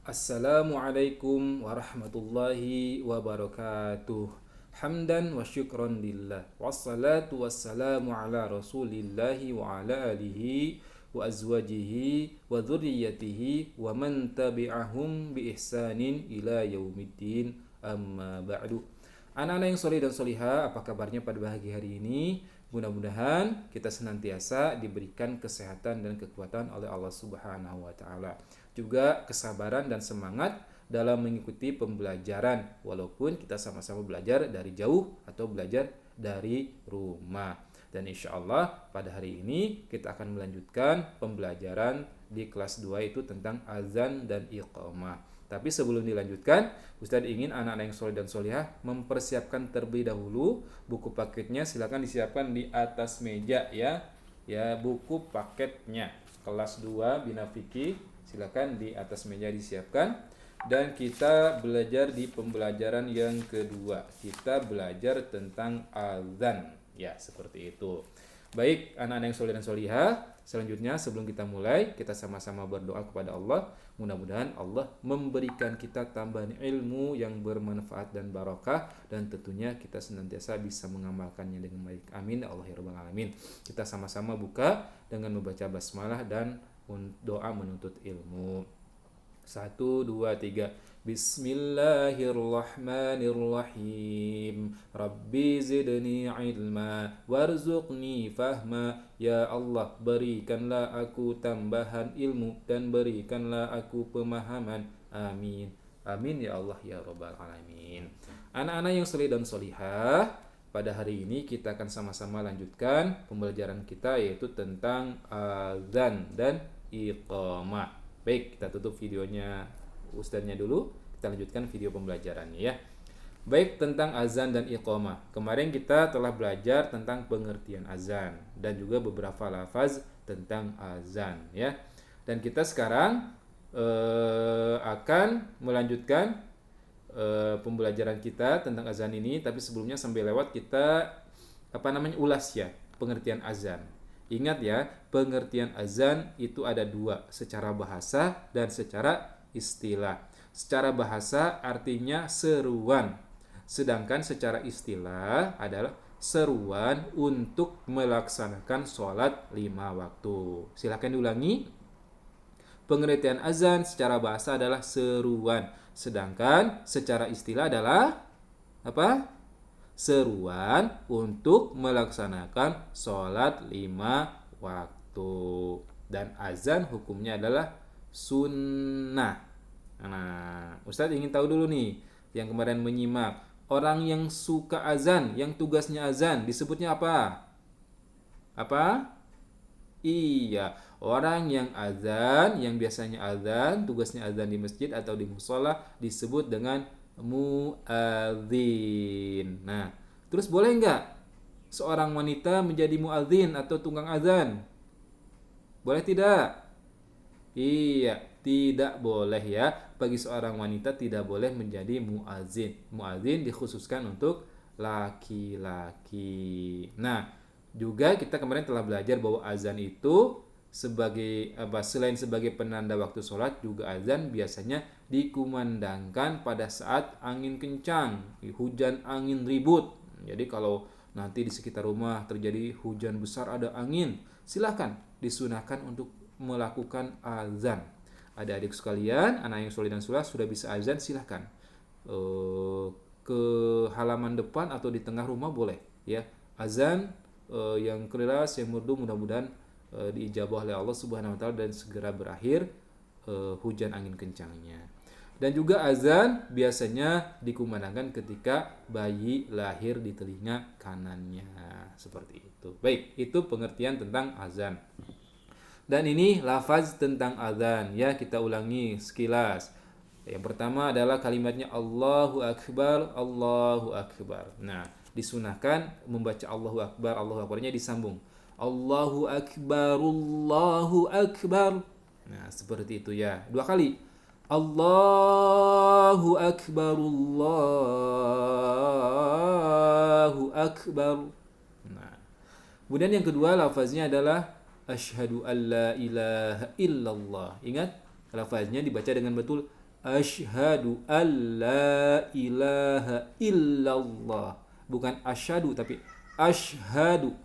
Assalamualaikum warahmatullahi wabarakatuh. Hamdan wa syukran lillah. Wassalatu wassalamu ala rasulillahi wa ala alihi wa azwajihi wa dhurriyyatihi wa man tabi'ahum bi ihsanin ila yaumiddin. Amma ba'du. Anak-anak yang soleh dan solihah, apa kabarnya pada pagi hari ini? Mudah-mudahan kita senantiasa diberikan kesehatan dan kekuatan oleh Allah Subhanahu wa taala. Juga kesabaran dan semangat dalam mengikuti pembelajaran walaupun kita sama-sama belajar dari jauh atau belajar dari rumah. Dan insya Allah pada hari ini kita akan melanjutkan pembelajaran di kelas 2 itu tentang azan dan iqamah. Tapi sebelum dilanjutkan, Ustadz ingin anak-anak yang soleh dan solihah mempersiapkan terlebih dahulu buku paketnya. Silakan disiapkan di atas meja ya. Ya, buku paketnya kelas 2 Bina Fikih silakan di atas meja disiapkan. Dan kita belajar di pembelajaran yang kedua. Kita belajar tentang azan. Ya, seperti itu. Baik, anak-anak yang soleh dan solihah, selanjutnya sebelum kita mulai, kita sama-sama berdoa kepada Allah. Mudah-mudahan Allah memberikan kita tambahan ilmu yang bermanfaat dan barakah, dan tentunya kita senantiasa bisa mengamalkannya dengan baik. Amin ya Allah ya rabbal alamin. Kita sama-sama buka dengan membaca basmalah dan doa menuntut ilmu. 1, 2, 3. Bismillahirrahmanirrahim. Rabbi zidni ilma warzuqni fahma. Ya Allah, berikanlah aku tambahan ilmu dan berikanlah aku pemahaman. Amin. Amin ya Allah ya rabbal alamin. Anak-anak yang soleh dan solihah, pada hari ini kita akan sama-sama lanjutkan pembelajaran kita yaitu tentang azan dan iqamah. Baik, kita tutup videonya Ustadznya dulu. Kita lanjutkan video pembelajarannya ya. Baik, tentang azan dan iqamah. Kemarin kita telah belajar tentang pengertian azan dan juga beberapa lafaz tentang azan ya. Dan kita sekarang akan melanjutkan pembelajaran kita tentang azan ini, tapi sebelumnya sambil lewat kita ulas ya pengertian azan. Ingat ya, pengertian azan itu ada dua, secara bahasa dan secara istilah. Secara bahasa artinya seruan, sedangkan secara istilah adalah seruan untuk melaksanakan sholat 5 waktu. Silakan diulangi. Pengertian azan secara bahasa adalah seruan, sedangkan secara istilah adalah apa? Seruan untuk melaksanakan sholat 5 waktu. Dan azan hukumnya adalah sunnah. Nah, Ustadz ingin tahu dulu nih, yang kemarin menyimak, orang yang suka azan, yang tugasnya azan, disebutnya apa? Apa? Iya, orang yang azan, yang biasanya azan, tugasnya azan di masjid atau di musola disebut dengan muadzin. Nah, terus boleh nggak seorang wanita menjadi muadzin atau tukang azan? Boleh tidak? Iya, tidak boleh ya. Bagi seorang wanita tidak boleh menjadi muadzin. Muadzin dikhususkan untuk laki-laki. Nah, juga kita kemarin telah belajar bahwa azan itu sebagai selain sebagai penanda waktu sholat, juga azan biasanya dikumandangkan pada saat angin kencang, hujan angin ribut. Jadi kalau nanti di sekitar rumah terjadi hujan besar, ada angin, silahkan disunahkan untuk melakukan azan. Adik-adik sekalian, anak yang soleh dan soleh sudah bisa azan, silahkan ke halaman depan atau di tengah rumah boleh ya azan yang keras, yang merdu, mudah-mudahan diijabah oleh Allah Subhanahu wa taala dan segera berakhir hujan angin kencangnya. Dan juga azan biasanya dikumandangkan ketika bayi lahir di telinga kanannya, seperti itu. Baik, itu pengertian tentang azan. Dan ini lafaz tentang azan ya, kita ulangi sekilas. Yang pertama adalah kalimatnya Allahu Akbar, Allahu Akbar. Nah, disunahkan membaca Allahu Akbar, Allahu Akbarnya disambung. Allahu Akbar, Allahu Akbar. Nah, seperti itu ya. 2 kali. Allahu Akbar, Allahu Akbar. Nah, kemudian yang kedua lafaznya adalah Asyhadu an la ilaha illallah. Ingat, lafaznya dibaca dengan betul. Asyhadu an la ilaha illallah. Bukan asyhadu tapi asyhadu.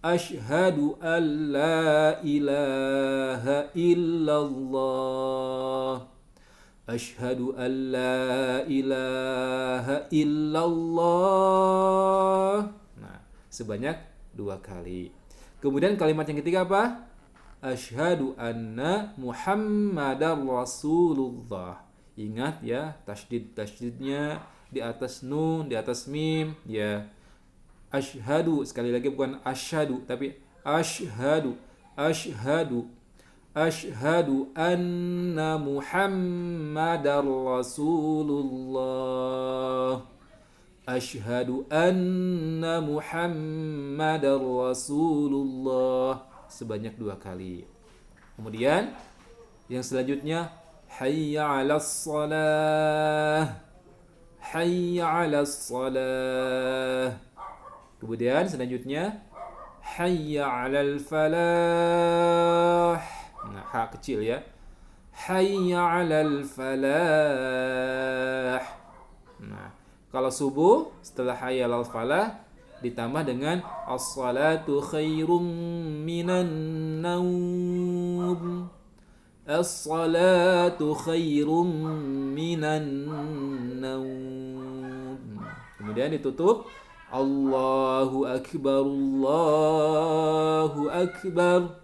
Asyhadu an la ilaha illallah. Asyhadu an la ilaha illallah. Nah, sebanyak 2 kali. Kemudian kalimat yang ketiga apa? Asyhadu anna Muhammadar Rasulullah. Ingat ya, tasydidnya di atas nun, di atas mim ya. Asyhadu, sekali lagi bukan asyhadu tapi asyhadu. Asyhadu. Asyhadu anna Muhammadar Rasulullah. Asyhadu anna Muhammadar Rasulullah. Sebanyak 2 kali. Kemudian yang selanjutnya hayya 'alas shalah. Hayya 'alas shalah. Kemudian selanjutnya hayya 'alal falah. Nah, ha kecil ya. Hayya 'alal falah. Nah, kalau subuh setelah hayya 'alal falah ditambah dengan as-salatu khairum minan naum. As-salatu khairum minan naum. Kemudian ditutup Allahu akbar, Allahu akbar.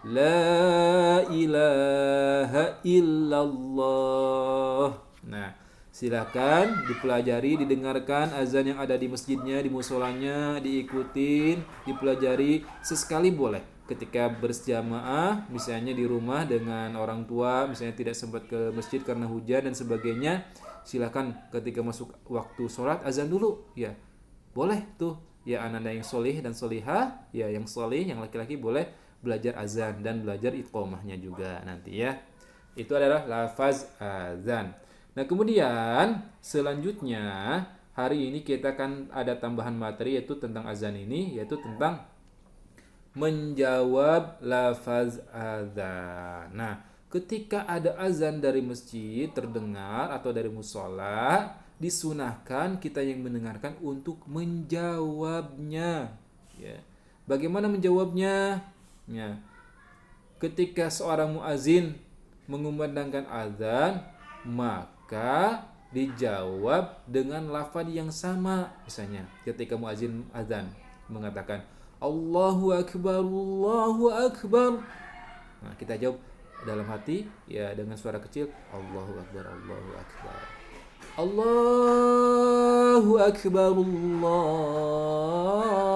La ilaha illallah. Nah, silakan dipelajari, didengarkan azan yang ada di masjidnya, di musolanya, diikutin, dipelajari sesekali boleh. Ketika berjamaah, misalnya di rumah dengan orang tua, misalnya tidak sempat ke masjid karena hujan dan sebagainya, silakan ketika masuk waktu sholat azan dulu, ya boleh tuh. Ya anak-anak yang solih dan solihah, ya yang solih, yang laki-laki boleh belajar azan dan belajar iqomahnya juga nanti ya. Itu adalah lafaz azan. Nah kemudian selanjutnya hari ini kita akan ada tambahan materi yaitu tentang azan ini, yaitu tentang menjawab lafaz azan. Nah, ketika ada azan dari masjid terdengar atau dari musola, disunahkan kita yang mendengarkan untuk menjawabnya. Ya. Bagaimana menjawabnya? Ya. Ketika seorang muazin mengumandangkan azan, maka dijawab dengan lafaz yang sama. Misalnya, ketika muazin azan mengatakan Allahu akbar, Allahu akbar. Nah, kita jawab dalam hati ya dengan suara kecil Allahu akbar, Allahu akbar. Allahu akbar,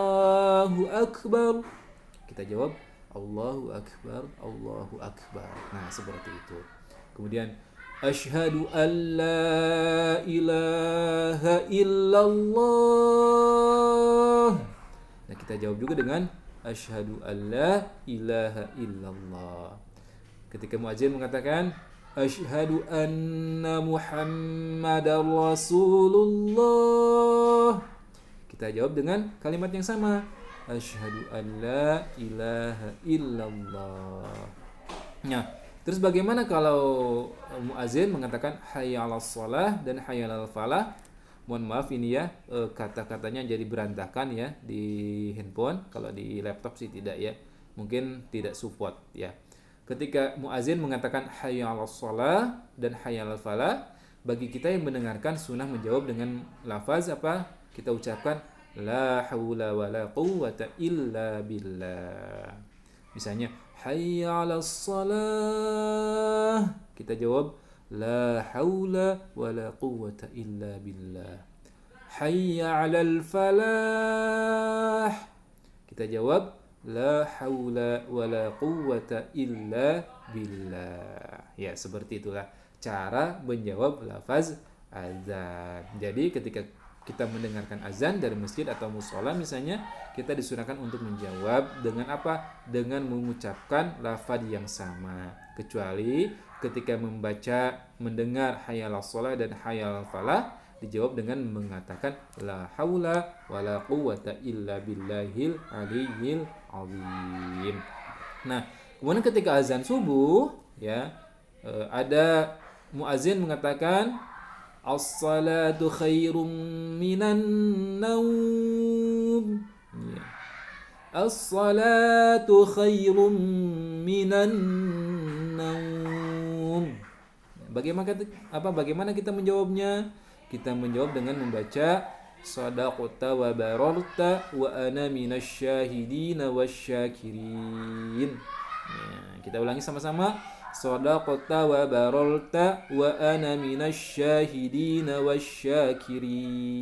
Allahu akbar. Kita jawab Allahu akbar, Allahu akbar. Nah, seperti itu. Kemudian asyhadu an la ilaha illallah. Nah, kita jawab juga dengan asyhadu an la ilaha illallah. Ketika muadzin mengatakan asyhadu anna Muhammadar Rasulullah, kita jawab dengan kalimat yang sama, asyhadu an la ilaha illallah. Nah, terus bagaimana kalau muadzin mengatakan hayya 'alas shalah dan hayya 'alal falah? Mohon maaf ini ya, kata-katanya jadi berantakan ya di handphone. Kalau di laptop sih tidak ya, mungkin tidak support ya. Ketika muazin mengatakan hayya 'alas shalah dan hayya 'alal falah, bagi kita yang mendengarkan sunnah menjawab dengan lafaz apa? Kita ucapkan la haula wala quwwata illa billah. Misalnya hayya 'alas shalah, kita jawab la haula wala quwwata illa billah. Hayya 'alal falah, kita jawab la haula wala quwwata illa billah. Ya, seperti itulah cara menjawab lafaz azan. Jadi ketika kita mendengarkan azan dari masjid atau musola misalnya, kita disunahkan untuk menjawab dengan apa? Dengan mengucapkan lafaz yang sama. Kecuali ketika mendengar hayya 'alas shalah dan hayya 'alal falah, dijawab dengan mengatakan la haula wala quwwata illa billahil aliyyil azim. Nah, kemudian ketika azan subuh ya, ada muazin mengatakan as-salatu khairum minan naum. Ya. As-salatu khairum minan naum. Bagaimana kita menjawabnya? Kita menjawab dengan membaca sadaqta wa bararta wa ana minasyahidin wasyakirin. Ya, kita ulangi sama-sama. Sadaqta wa bararta wa ana minasyahidin wasyakirin.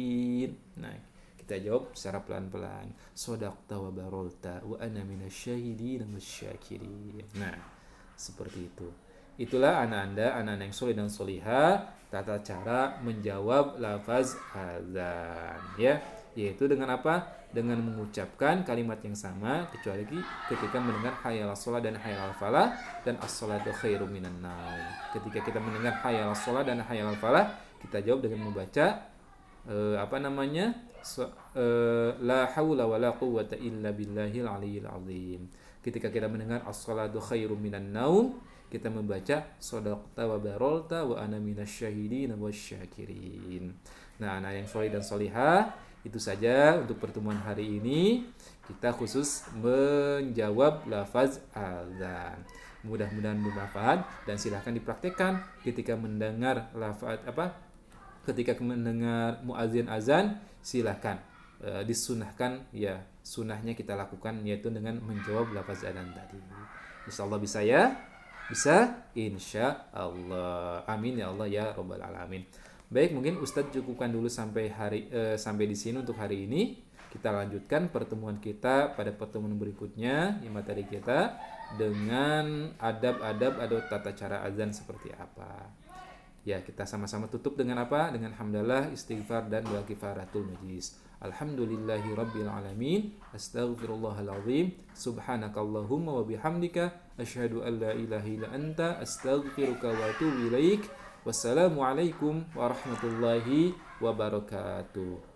Nah, kita jawab secara pelan-pelan. Sadaqta wa bararta wa ana minasyahidin wasyakirin. Nah, seperti itu. Itulah anak-anak yang soleh dan solihah, tata cara menjawab lafaz azan, ya, yaitu dengan apa? Dengan mengucapkan kalimat yang sama, kecuali ketika mendengar hayya 'alas shalah dan hayya 'alal falah dan as-salatu khairum minan naum. Ketika kita mendengar hayya 'alas shalah dan hayya 'alal falah, kita jawab dengan membaca la haula wala quwwata illa billahil aliyyil azim. Ketika kita mendengar as-salatu khairum minan naum, kita membaca shadaqta wa baralta wa ana minasyahidin wasyakirin. Nah, anak yang soleh dan solihah, itu saja untuk pertemuan hari ini. Kita khusus menjawab lafaz azan. Mudah-mudahan bermanfaat dan silahkan dipraktekkan ketika mendengar lafaz ketika mendengar muazin azan, silahkan disunahkan, ya, sunahnya kita lakukan, yaitu dengan menjawab lafaz azan tadi. Insyaallah bisa, ya. Bisa? Insya Allah. Amin ya Allah ya Rabbal Alamin. Baik, mungkin Ustadz cukupkan dulu sampai di sini untuk hari ini. Kita lanjutkan pertemuan kita pada pertemuan berikutnya, yang materi kita dengan adab-adab atau tata cara azan seperti apa. Ya, kita sama-sama tutup dengan apa? Dengan hamdalah, istighfar dan doa kifaratul majlis. Alhamdulillahi rabbil alamin. Astaghfirullahal azim. Subhanakallahumma wa bihamdika asyhadu an la ilaha illa anta astaghfiruka wa atubu ilaik. Wassalamualaikum warahmatullahi wabarakatuh.